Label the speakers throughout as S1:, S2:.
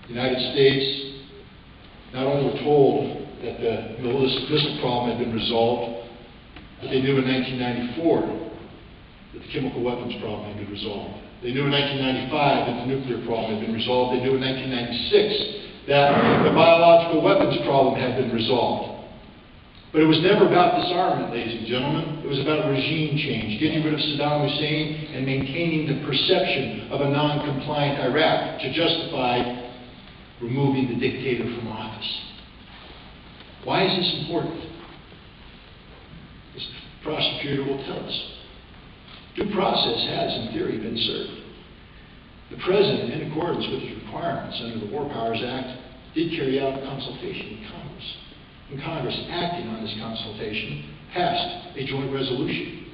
S1: The United States not only were told that the missile problem had been resolved, but they knew in 1994 that the chemical weapons problem had been resolved. They knew in 1995 that the nuclear problem had been resolved. They knew in 1996 that the biological weapons problem had been resolved. But it was never about disarmament, ladies and gentlemen. It was about regime change, getting rid of Saddam Hussein and maintaining the perception of a non-compliant Iraq to justify removing the dictator from office. Why is this important? As the prosecutor will tell us, due process has, in theory, been served. The President, in accordance with his requirements under the War Powers Act, did carry out a consultation with Congress. And Congress, acting on this consultation, passed a joint resolution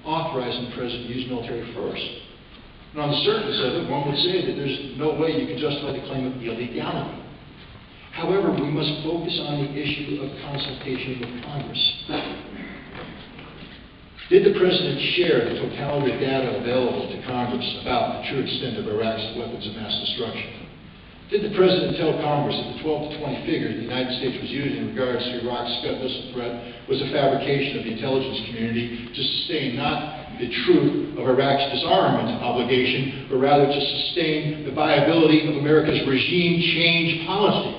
S1: authorizing the President to use military force. And on the surface of it, one would say that there's no way you can justify the claim of illegality. However, we must focus on the issue of consultation with Congress. Did the President share the totality of data available to Congress about the true extent of Iraq's weapons of mass destruction? Did the President tell Congress that the 12 to 20 figures the United States was using in regards to Iraq's Scud missile threat was a fabrication of the intelligence community to sustain not the truth of Iraq's disarmament obligation, but rather to sustain the viability of America's regime change policy?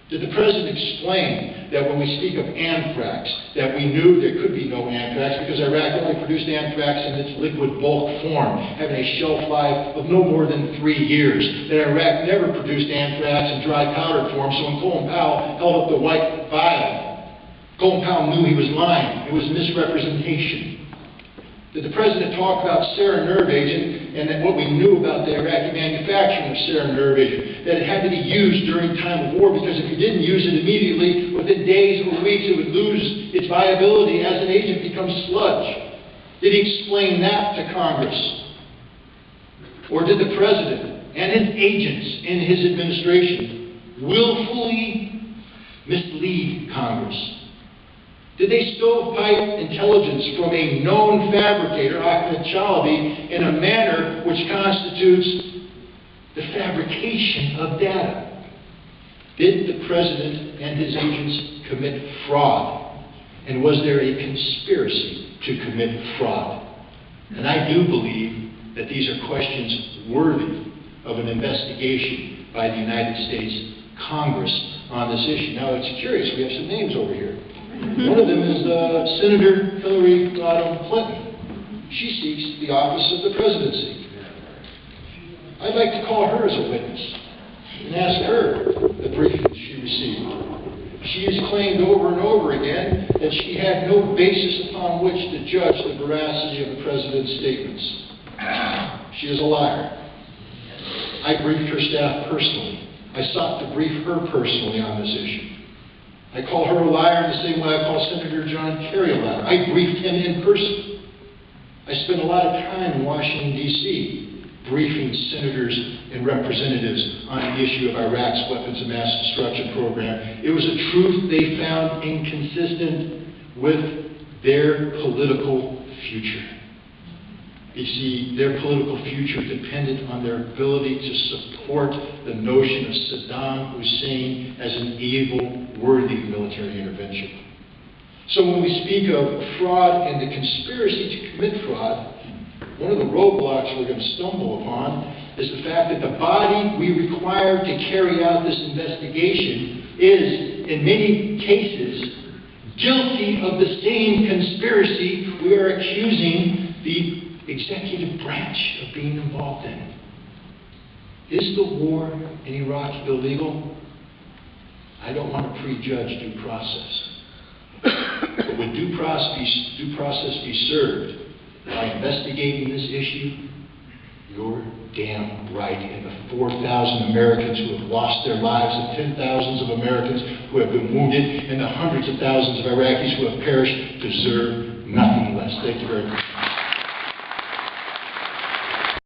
S1: Did the President explain that when we speak of anthrax, that we knew there could be no anthrax because Iraq only produced anthrax in its liquid bulk form, having a shelf life of no more than 3 years, that Iraq never produced anthrax in dry powder form, so when Colin Powell held up the white vial, Colin Powell knew he was lying. It was misrepresentation. Did the President talk about sarin nerve agent and that what we knew about the Iraqi manufacturing of sarin nerve agent, that it had to be used during time of war because if you didn't use it immediately, within days or weeks, it would lose its viability as an agent becomes sludge? Did he explain that to Congress? Or did the President and his agents in his administration willfully mislead Congress? Did they stovepipe intelligence from a known fabricator, Ahmed Chalabi, in a manner which constitutes the fabrication of data? Did the President and his agents commit fraud? And was there a conspiracy to commit fraud? And I do believe that these are questions worthy of an investigation by the United States Congress on this issue. Now, it's curious, we have some names over here. One of them is Senator Hillary Clinton. She seeks the office of the presidency. I'd like to call her as a witness and ask her the briefing she received. She has claimed over and over again that she had no basis upon which to judge the veracity of the president's statements. She is a liar. I briefed her staff personally. I sought to brief her personally on this issue. I call her a liar in the same way I call Senator John Kerry a liar. I briefed him in person. I spent a lot of time in Washington, D.C., briefing senators and representatives on the issue of Iraq's weapons of mass destruction program. It was a truth they found inconsistent with their political future. You see, their political future depended on their ability to support the notion of Saddam Hussein as an evil, worthy military intervention. So when we speak of fraud and the conspiracy to commit fraud, one of the roadblocks we're going to stumble upon is the fact that the body we require to carry out this investigation is, in many cases, guilty of the same conspiracy we are accusing the executive branch of being involved in. Is the war in Iraq illegal? I don't want to prejudge due process. But would due process be served by investigating this issue? You're damn right. And the 4,000 Americans who have lost their lives, the 10,000s of Americans who have been wounded, and the hundreds of thousands of Iraqis who have perished deserve nothing less. Thank you very much.